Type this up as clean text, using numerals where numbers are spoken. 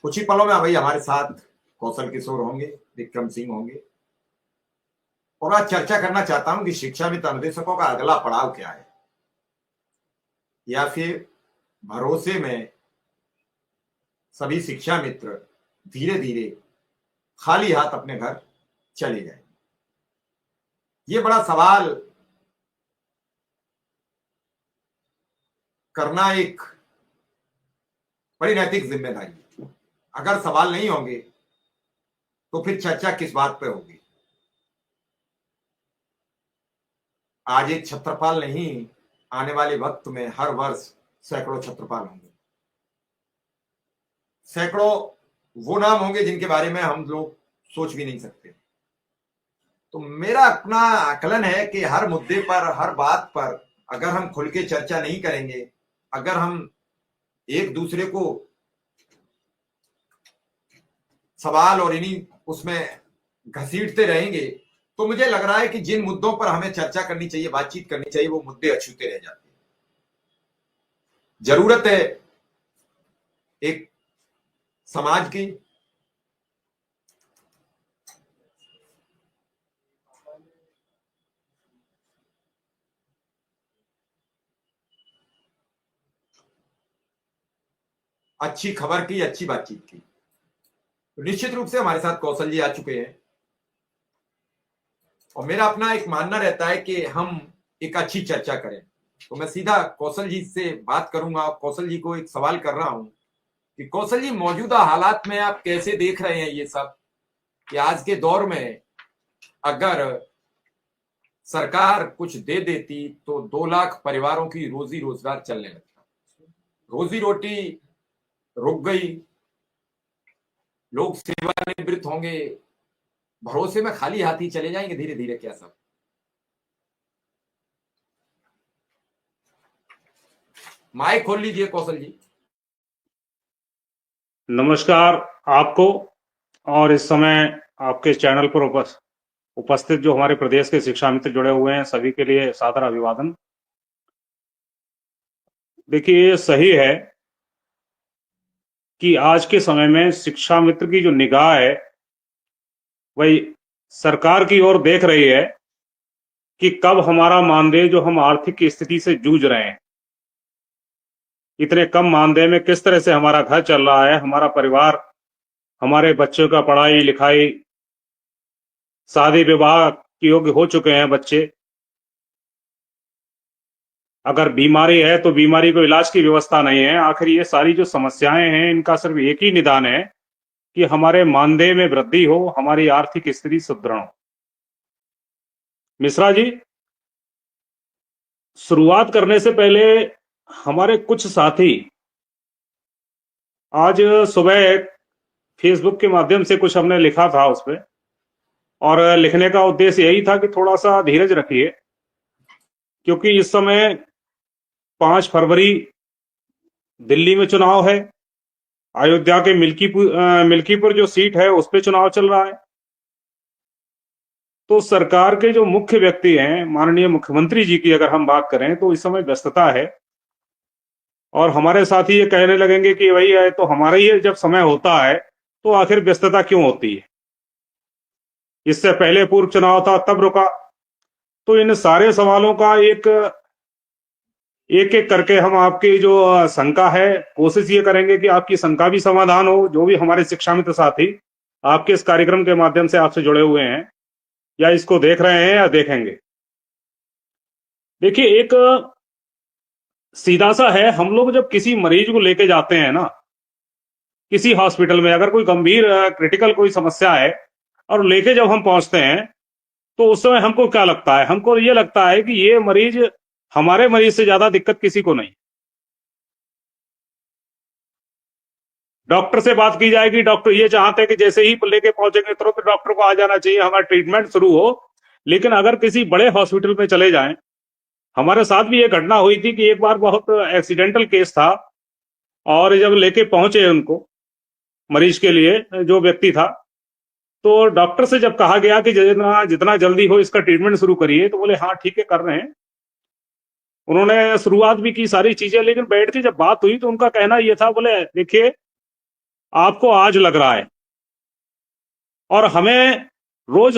कुछ ही पलों में भाई हमारे साथ कौशल किशोर होंगे, विक्रम सिंह होंगे, और आज चर्चा करना चाहता हूं कि शिक्षा मित्र अनुदेशकों का अगला पड़ाव क्या है, या फिर भरोसे में सभी शिक्षा मित्र धीरे धीरे खाली हाथ अपने घर चले जाए। ये बड़ा सवाल करना एक बड़ी नैतिक जिम्मेदारी है। अगर सवाल नहीं होंगे तो फिर चर्चा किस बात पर होगी। आज एक छत्रपाल नहीं, आने वाले वक्त में हर वर्ष सैकड़ों छत्रपाल होंगे। सैकड़ों वो नाम होंगे जिनके बारे में हम लोग सोच भी नहीं सकते। तो मेरा अपना आकलन है कि हर मुद्दे पर, हर बात पर अगर हम खुल के चर्चा नहीं करेंगे, अगर हम एक दूसरे को सवाल और इन्हीं उसमें घसीटते रहेंगे, तो मुझे लग रहा है कि जिन मुद्दों पर हमें चर्चा करनी चाहिए, बातचीत करनी चाहिए, वो मुद्दे अछूते रह जाते हैं। जरूरत है एक समाज की, अच्छी खबर की, अच्छी बातचीत की। तो निश्चित रूप से हमारे साथ कौशल जी आ चुके हैं, और मेरा अपना एक मानना रहता है कि हम एक अच्छी चर्चा करें। तो मैं सीधा कौशल जी से बात करूंगा। कौशल जी को एक सवाल कर रहा हूं कि कौशल जी, मौजूदा हालात में आप कैसे देख रहे हैं ये सब, कि आज के दौर में अगर सरकार कुछ दे देती तो 2 लाख परिवारों की रोजी रोजगार चलने लगता, रोजी रोटी रुक गई, लोग सेवानिवृत्त होंगे, भरोसे में खाली हाथ ही चले जाएंगे धीरे धीरे। क्या सब माइक खोल लीजिए कौशल जी। नमस्कार आपको, और इस समय आपके चैनल पर उपस्थित जो हमारे प्रदेश के शिक्षा मित्र जुड़े हुए हैं, सभी के लिए सादर अभिवादन। देखिए, ये सही है कि आज के समय में शिक्षा मित्र की जो निगाह है वही सरकार की ओर देख रही है कि कब हमारा मानदेय, जो हम आर्थिक स्थिति से जूझ रहे हैं, इतने कम मानदेय में किस तरह से हमारा घर चल रहा है, हमारा परिवार, हमारे बच्चों का पढ़ाई लिखाई, शादी विवाह के योग्य हो चुके हैं बच्चे, अगर बीमारी है तो बीमारी को इलाज की व्यवस्था नहीं है। आखिर ये सारी जो समस्याएं हैं, इनका सिर्फ एक ही निदान है कि हमारे मानदेय में वृद्धि हो, हमारी आर्थिक स्थिति सुदृढ़ हो। मिश्रा जी, शुरुआत करने से पहले हमारे कुछ साथी आज सुबह फेसबुक के माध्यम से कुछ हमने लिखा था उस पर, और लिखने का उद्देश्य यही था कि थोड़ा सा धीरज रखिए, क्योंकि इस समय 5 फरवरी दिल्ली में चुनाव है, अयोध्या के मिल्कीपुर जो सीट है उस पे चुनाव चल रहा है। तो सरकार के जो मुख्य व्यक्ति हैं, माननीय मुख्यमंत्री जी की अगर हम बात करें तो इस समय व्यस्तता है, और हमारे साथी ये कहने लगेंगे कि भाई है तो हमारा ही जब समय होता है तो आखिर व्यस्तता क्यों होती है, इससे पहले पूर्व चुनाव था तब रुका। तो इन सारे सवालों का एक एक करके हम आपकी जो शंका है, कोशिश ये करेंगे कि आपकी शंका भी समाधान हो। जो भी हमारे शिक्षा मित्र साथी आपके इस कार्यक्रम के माध्यम से आपसे जुड़े हुए हैं या इसको देख रहे हैं या देखेंगे, देखिए, एक सीधा सा है, हम लोग जब किसी मरीज को लेके जाते हैं ना किसी हॉस्पिटल में, अगर कोई गंभीर क्रिटिकल कोई समस्या है और लेके जब हम पहुंचते हैं तो उस समय हमको क्या लगता है, हमको ये लगता है कि ये मरीज हमारे मरीज से ज्यादा दिक्कत किसी को नहीं। डॉक्टर से बात की जाएगी, डॉक्टर ये चाहते हैं कि जैसे ही लेके पहुंचेंगे तुरंत डॉक्टर को आ जाना चाहिए, हमारा ट्रीटमेंट शुरू हो। लेकिन अगर किसी बड़े हॉस्पिटल में चले जाएं, हमारे साथ भी ये घटना हुई थी कि एक बार बहुत एक्सीडेंटल केस था, और जब लेके पहुंचे उनको, मरीज के लिए जो व्यक्ति था, तो डॉक्टर से जब कहा गया कि जितना जितना जल्दी हो इसका ट्रीटमेंट शुरू करिए, तो बोले हाँ ठीक है कर रहे हैं। उन्होंने शुरुआत भी की सारी चीजें, लेकिन बैठ के जब बात हुई तो उनका कहना यह था, बोले देखिए आपको आज लग रहा है, और हमें रोज